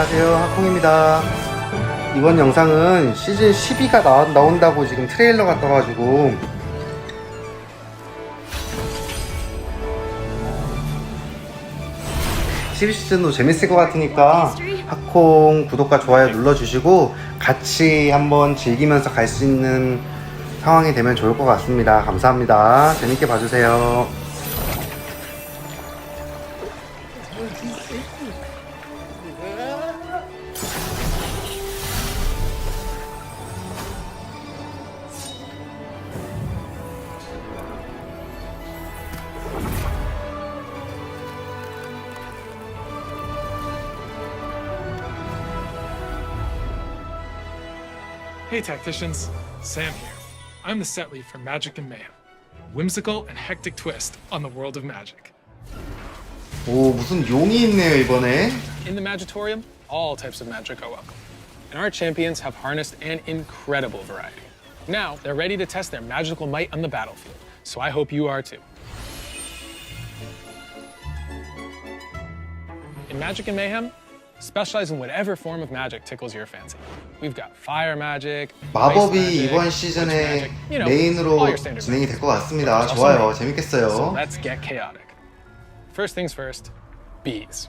안녕하세요, 하콩입니다. 이번 영상은 시즌 12가 나온다고 지금 트레일러가 떠가지고 시즌도 재밌을 것 같으니까 하콩 구독과 좋아요 눌러주시고 같이 한번 즐기면서 갈 수 있는 상황이 되면 좋을 것 같습니다. 감사합니다. 재밌게 봐주세요. Hey tacticians, Sam here. I'm the set lead for Magic and Mayhem. Whimsical and hectic twist on the world of magic. 오, 무슨 용이 있네요, 이번에. In the Magitorium, all types of magic are welcome. And our champions have harnessed an incredible variety. Now, they're ready to test their magical might on the battlefield, so I hope you are too. In Magic and Mayhem, specialize in whatever form of magic tickles your fancy. We've got fire magic, 마법이 ice magic, 이번 witch 시즌에 magic, you know, all 메인으로 your standard 진행이 magic. 될 것 같습니다. Also 좋아요. magic. So 재밌겠어요. let's get chaotic. First things first, bees.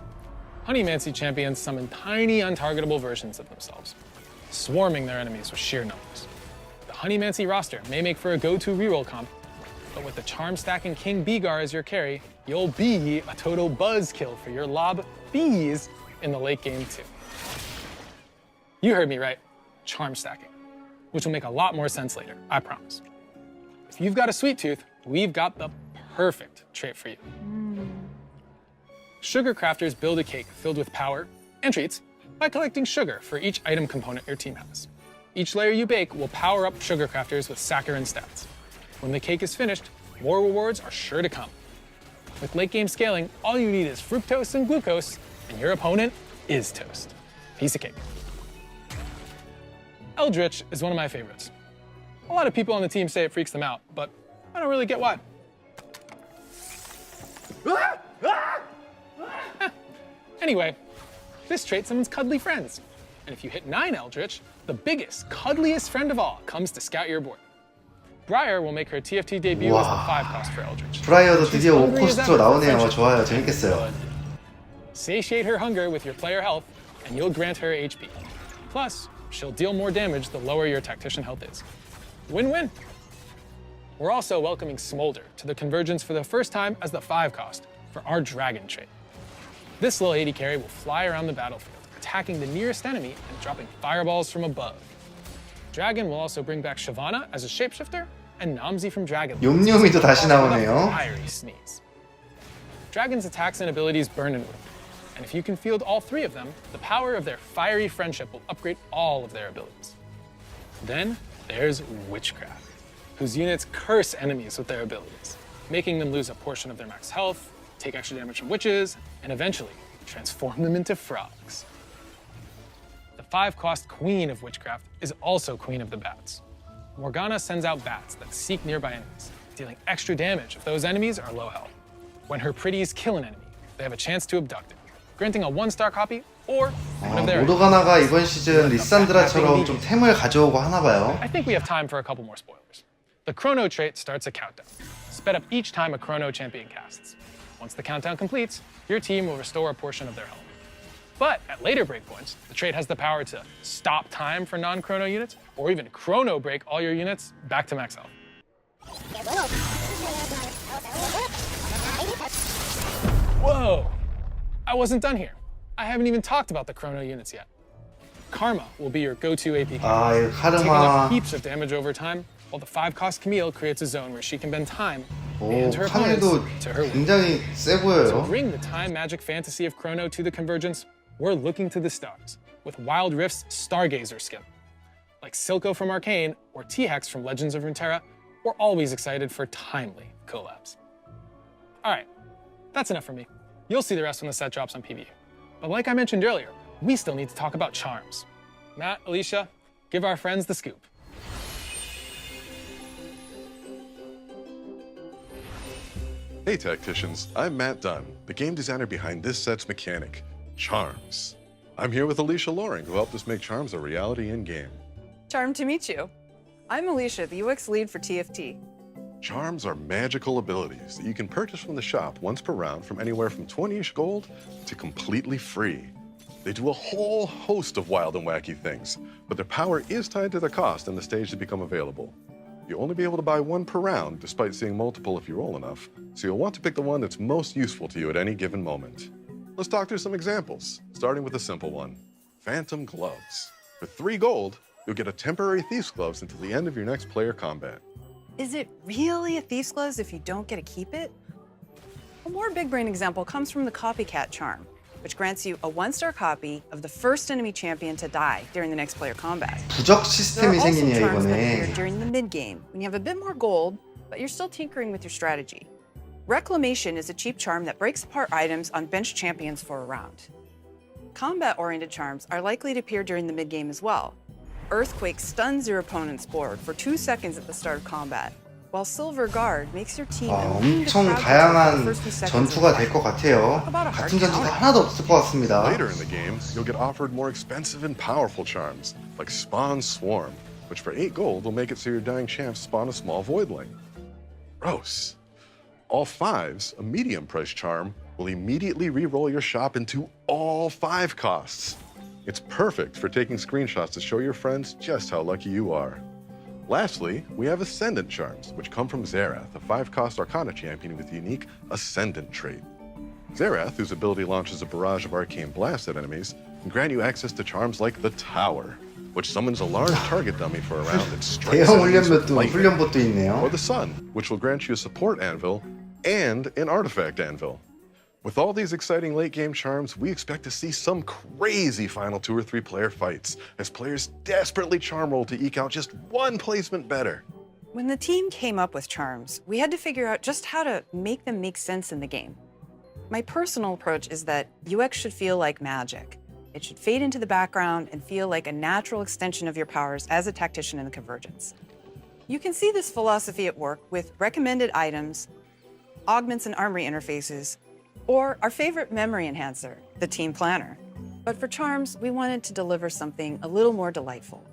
Honeymancy champions summon tiny, untargetable versions of themselves, swarming their enemies with sheer numbers. The Honeymancy roster may make for a go-to reroll comp, but with the charm-stacking King Beegar as your carry, you'll be a total buzzkill for your lob bees in the late game too. You heard me right, charm stacking, which will make a lot more sense later, I promise. If you've got a sweet tooth, we've got the perfect trait for you. Sugar crafters build a cake filled with power and treats by collecting sugar for each item component your team has. Each layer you bake will power up sugar crafters with saccharine stats. When the cake is finished, more rewards are sure to come. With late game scaling, all you need is fructose and glucose, and your opponent is toast. Piece of cake. Eldritch is one of my favorites. A lot of people on the team say it freaks them out, but I don't really get why. Anyway, this trait summons cuddly friends. And if you hit 9 Eldritch, the biggest, cuddliest friend of all comes to scout your board. Briar will make her TFT debut as the 5 cost for Eldritch. 브라이어도 She's 드디어 hungry as 5코스트로 ever for 나오네요. friendship. 좋아요. 재밌겠어요. Satiate her hunger with your player health, and you'll grant her HP. Plus, she'll deal more damage the lower your tactician health is. Win-win. We're also welcoming Smolder to the Convergence for the first time as the 5 cost for our Dragon trait. This little 80 carry will fly around the battlefield, attacking the nearest enemy and dropping fireballs from above. Dragon will also bring back Shyvana as a shapeshifter and Namzi from Dragon. 욤욤이도 다시 Also with a 나오네요. fiery sneeze. Dragon's attacks and abilities burn and wound, and if you can field all 3 of them, the power of their fiery friendship will upgrade all of their abilities. Then there's Witchcraft, whose units curse enemies with their abilities, making them lose a portion of their max health, take extra damage from witches, and eventually transform them into frogs. The 5-cost Queen of Witchcraft is also Queen of the Bats. Morgana sends out bats that seek nearby enemies, dealing extra damage if those enemies are low health. When her pretties kill an enemy, they have a chance to abduct it, granting a 1-star copy or one of their 모도가나가 이번 시즌 리산드라처럼 좀 템을 가져오고 하나봐요. I think we have time for a couple more spoilers. The Chrono trait starts a countdown, sped up each time a Chrono champion casts. Once the countdown completes, your team will restore a portion of their health. But at later breakpoints, the trait has the power to stop time for non-Chrono units, or even Chrono break all your units back to max health. Whoa! I wasn't done here. I haven't even talked about the Chrono units yet. Karma will be your go-to AP carry, 아, 이 taking 카르마. up heaps of damage over time, while the 5-cost Camille creates a zone where she can bend time 오, and her 카밀도 opponents to her will. 굉장히 세 To 보여요. bring the time magic fantasy of Chrono to the Convergence, we're looking to the stars with Wild Rift's Stargazer skin. Like Silco from Arcane or T-Hex from Legends of Runeterra, we're always excited for timely collabs. All right, that's enough for me. You'll see the rest when the set drops on PvE. But like I mentioned earlier, we still need to talk about charms. Matt, Alicia, give our friends the scoop. Hey Tacticians, I'm Matt Dunn, the game designer behind this set's mechanic, Charms. I'm here with Alicia Loring, who helped us make charms a reality in-game. Charmed to meet you. I'm Alicia, the UX lead for TFT. Charms are magical abilities that you can purchase from the shop once per round from anywhere from 20-ish gold to completely free. They do a whole host of wild and wacky things, but their power is tied to their cost and the stage to become available. You'll only be able to buy one per round, despite seeing multiple if you roll enough, so you'll want to pick the one that's most useful to you at any given moment. Let's talk through some examples, starting with a simple one. Phantom Gloves. For 3 gold, you'll get a temporary Thief's Gloves until the end of your next player combat. Is it really a thief's gloves if you don't get to keep it? A more big brain example comes from the Copycat charm, which grants you a 1-star copy of the first enemy champion to die during the next player combat. 부적 There are 시스템이 also 생기네요 charms that 이번에. appear during the mid-game when you have a bit more gold, but you're still tinkering with your strategy. Reclamation is a cheap charm that breaks apart items on bench champions for a round. Combat-oriented charms are likely to appear during the mid-game as well. Earthquake stuns your opponent's board for 2 seconds at the start of combat, while Silver Guard makes your team immune to 엄청 crowd control for the 다양한 first few seconds of 전투가 the 될 fight. 것 같아요. 같은 전투가 하나도 없을 것 같습니다. Later in the game, you'll get offered more expensive and powerful charms, like Spawn Swarm, which for 8 gold will make it so your dying champs spawn a small voidling. Gross. All 5s, a medium price charm, will immediately re-roll your shop into all 5 costs. It's perfect for taking screenshots to show your friends just how lucky you are. Lastly, we have Ascendant charms, which come from Xerath, a 5-cost Arcana champion with the unique Ascendant trait. Xerath, whose ability launches a barrage of arcane blasts at enemies, can grant you access to charms like the Tower, which summons a large target dummy for a round that strikes 대형 enemies with 훈련봇도 lightning. 훈련봇도 있네요. Or the Sun, which will grant you a support anvil and an artifact anvil. With all these exciting late-game charms, we expect to see some crazy final 2 or 3 player fights as players desperately charm roll to eke out just one placement better. When the team came up with charms, we had to figure out just how to make them make sense in the game. My personal approach is that UX should feel like magic. It should fade into the background and feel like a natural extension of your powers as a tactician in the Convergence. You can see this philosophy at work with recommended items, augments and armory interfaces, or our favorite memory enhancer, the Team Planner. But for charms, we wanted to deliver something a little more delightful.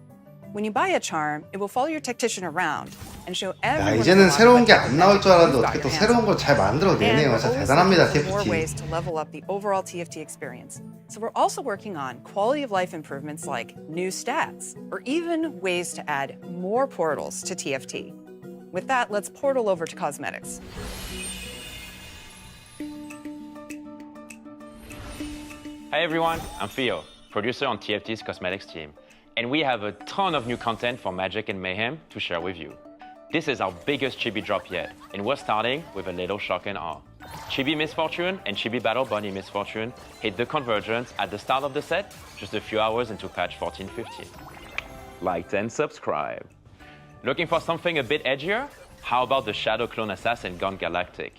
When you buy a charm, it will follow your tactician around and show 야, everyone 이제는 새로운 게 안 나올 줄 알았는데 you've got 어떻게 또 your hands 새로운 on. 걸 잘 만들어내네요. And 진짜 we're always 대단합니다, looking for more TFT. ways to level up the overall TFT experience. So we're also working on quality of life improvements like new stats, or even ways to add more portals to TFT. With that, let's portal over to cosmetics. Hi everyone, I'm Theo, producer on TFT's cosmetics team, and we have a ton of new content for Magic and Mayhem to share with you. This is our biggest Chibi drop yet, and we're starting with a little shock and awe. Chibi Misfortune and Chibi Battle Bunny Misfortune hit the convergence at the start of the set, just a few hours into patch 14.15. Like and subscribe. Looking for something a bit edgier? How about the Shadow Clone Assassin Gone Galactic?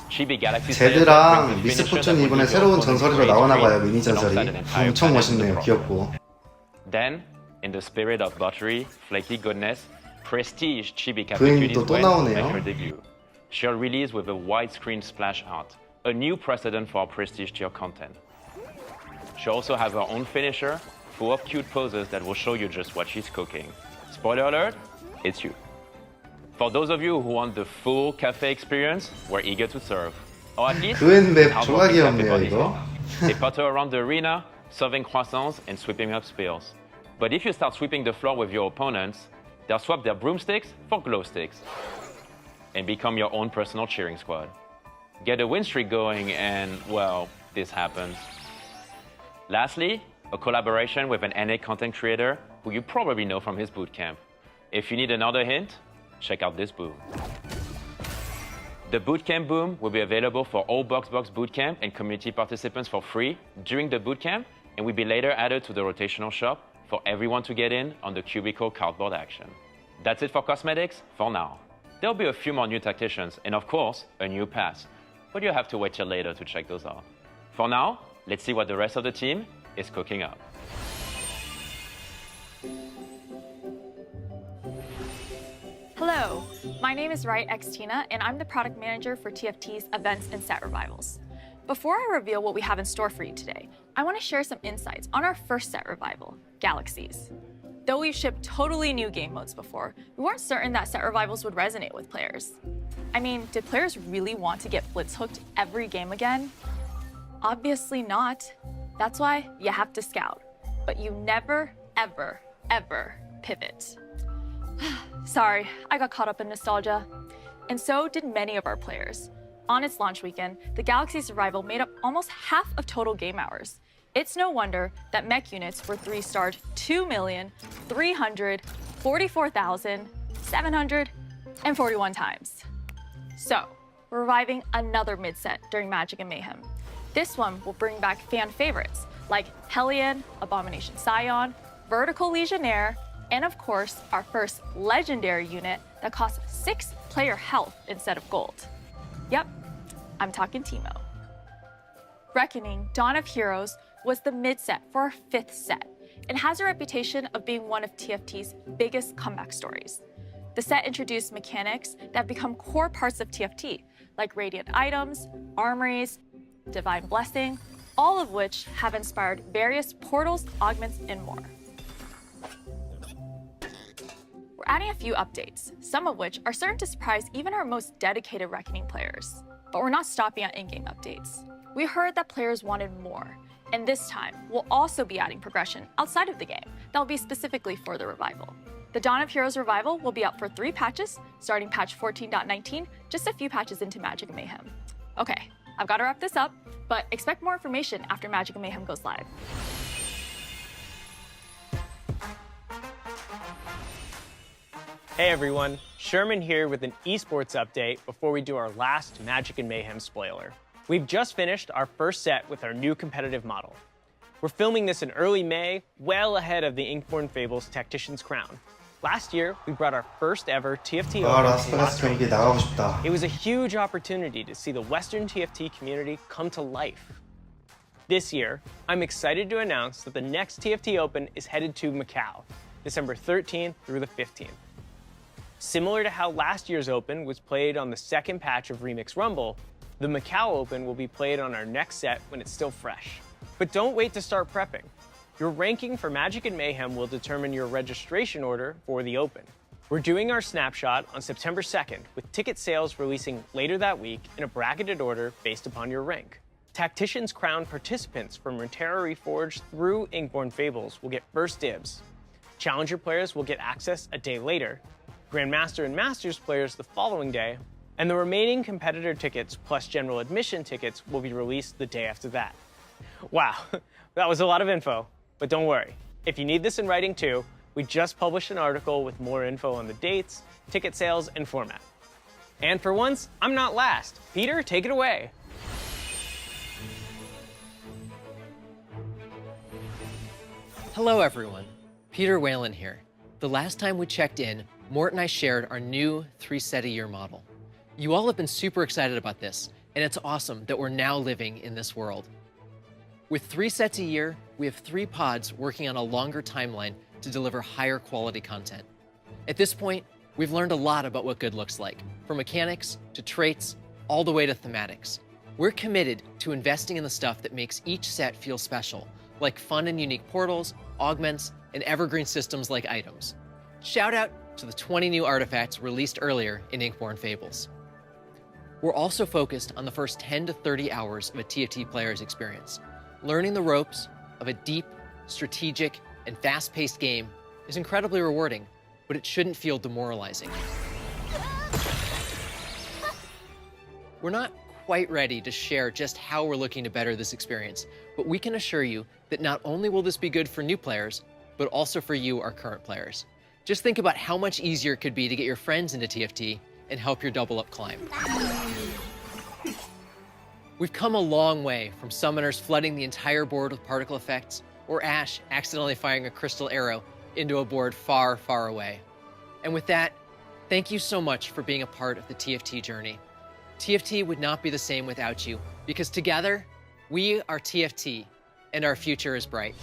Chibi Galaxy 제드랑 미스포춘이 이번에 새로운 전설이로 나오나봐요. 미니 전설이 엄청 멋있네요. 귀엽고. Then, in the spirit of buttery, flaky goodness, Prestige Chibi 그림도 Capicuties 또 went 나오네요. to make her debut. She'll release with a widescreen splash art, a new precedent for our Prestige tier content. She'll also have her own finisher, full of cute poses that will show you just what she's cooking. Spoiler alert, it's you. For those of you who want the full cafe experience, we're eager to serve. Or at least, 그웬맵 how 졸라 working cafe 귀엽네요, buddies 이거. are. They putter around the arena, serving croissants and sweeping up spills. But if you start sweeping the floor with your opponents, they'll swap their broomsticks for glow sticks and become your own personal cheering squad. Get a win streak going and, well, this happens. Lastly, a collaboration with an NA content creator who you probably know from his bootcamp. If you need another hint, check out this boom. The Bootcamp Boom will be available for all BoxBox Bootcamp and community participants for free during the bootcamp and will be later added to the rotational shop for everyone to get in on the cubicle cardboard action. That's it for cosmetics for now. There'll be a few more new tacticians and of course, a new pass, but you'll have to wait till later to check those out. For now, let's see what the rest of the team is cooking up. Hello, my name is Wright X Tina, and I'm the product manager for TFT's Events and Set Revivals. Before I reveal what we have in store for you today, I want to share some insights on our first set revival, Galaxies. Though we've shipped totally new game modes before, we weren't certain that set revivals would resonate with players. I mean, did players really want to get blitz hooked every game again? Obviously not. That's why you have to scout. But you never, ever, ever pivot. Sorry, I got caught up in nostalgia. And so did many of our players. On its launch weekend, the Galaxy Survival made up almost half of total game hours. It's no wonder that mech units were 3-starred 2,344,741 times. So, we're reviving another mid-set during Magic and Mayhem. This one will bring back fan favorites like Hellion, Abomination Scion, Vertical Legionnaire, and of course, our first legendary unit that costs 6 player health instead of gold. Yep, I'm talking Teemo. Reckoning Dawn of Heroes was the mid-set for our 5th set and has a reputation of being one of TFT's biggest comeback stories. The set introduced mechanics that have become core parts of TFT, like radiant items, armories, divine blessing, all of which have inspired various portals, augments, and more. We're adding a few updates, some of which are certain to surprise even our most dedicated Reckoning players. But we're not stopping at in-game updates. We heard that players wanted more, and this time, we'll also be adding progression outside of the game that will be specifically for the revival. The Dawn of Heroes revival will be out for 3 patches, starting patch 14.19, just a few patches into Magic and Mayhem. Okay, I've got to wrap this up, but expect more information after Magic and Mayhem goes live. Hey everyone, Sherman here with an esports update before we do our last Magic and Mayhem spoiler. We've just finished our first set with our new competitive model. We're filming this in early May, well ahead of the Inkborn Fables Tactician's Crown. Last year, we brought our first ever TFT Open to Las 경기 나가고 싶다. It was a huge opportunity to see the Western TFT community come to life. This year, I'm excited to announce that the next TFT Open is headed to Macau, December 13th through the 15th. Similar to how last year's Open was played on the second patch of Remix Rumble, the Macau Open will be played on our next set when it's still fresh. But don't wait to start prepping. Your ranking for Magic and Mayhem will determine your registration order for the Open. We're doing our snapshot on September 2nd, with ticket sales releasing later that week in a bracketed order based upon your rank. Tactician's Crown participants from Runeterra Reforged through Inkborn Fables will get first dibs. Challenger players will get access a day later, Grandmaster and Masters players the following day, and the remaining competitor tickets plus general admission tickets will be released the day after that. Wow, that was a lot of info, but don't worry. If you need this in writing too, we just published an article with more info on the dates, ticket sales, and format. And for once, I'm not last. Peter, take it away. Hello everyone, Peter Whalen here. The last time we checked in, Mort and I shared our new 3-set-a-year model. You all have been super excited about this, and it's awesome that we're now living in this world. With 3 sets a year, we have 3 pods working on a longer timeline to deliver higher quality content. At this point, we've learned a lot about what good looks like, from mechanics to traits, all the way to thematics. We're committed to investing in the stuff that makes each set feel special, like fun and unique portals, augments, and evergreen systems like items. Shout out to the 20 new artifacts released earlier in Inkborn Fables. We're also focused on the first 10 to 30 hours of a TFT player's experience. Learning the ropes of a deep, strategic, and fast-paced game is incredibly rewarding, but it shouldn't feel demoralizing. We're not quite ready to share just how we're looking to better this experience, but we can assure you that not only will this be good for new players, but also for you, our current players. Just think about how much easier it could be to get your friends into TFT and help your double-up climb. We've come a long way from summoners flooding the entire board with particle effects, or Ash accidentally firing a crystal arrow into a board far, far away. And with that, thank you so much for being a part of the TFT journey. TFT would not be the same without you, because together, we are TFT, and our future is bright.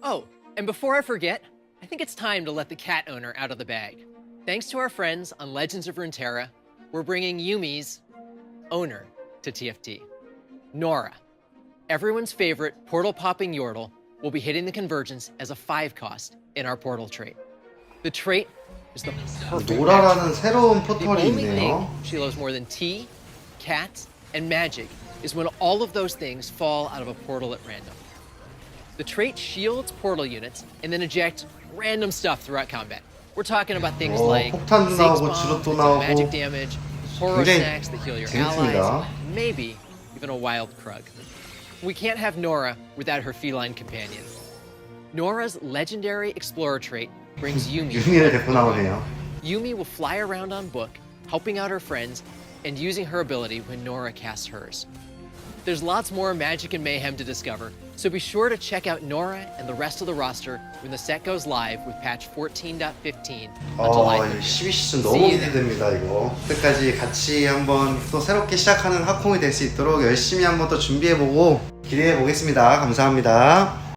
Oh, and before I forget, I think it's time to let the cat owner out of the bag. Thanks to our friends on Legends of Runeterra, we're bringing Yumi's owner to TFT. Nora, everyone's favorite portal-popping Yordle, will be hitting the convergence as a 5 cost in our portal trait. The trait is the perfect match. 노라라는 새로운 The 포털이 only thing 있네요. she loves more than tea, cats, and magic is when all of those things fall out of a portal at random. The trait shields portal units and then ejects random stuff throughout combat. We're talking about things like 폭탄도 Ziggs 나오고 bombs 지롯도 that do 나오고 magic damage, horror 굉장히 snacks that heal your 재밌습니다. allies, maybe even a wild Krug. We can't have Nora without her feline companion. Nora's legendary explorer trait brings Yumi. 유미를 데리고 나오네요. Yumi will fly around on book, helping out her friends and using her ability when Nora casts hers. There's lots more magic and mayhem to discover, so be sure to check out Nora and the rest of the roster when the set goes live with patch 14.15 on July 30th. 12시즌 너무 기대됩니다. 이거 그때까지 같이 한번 또 새롭게 시작하는 학콩이 될 수 있도록 열심히 한번 또 준비해보고 기대해보겠습니다. 감사합니다.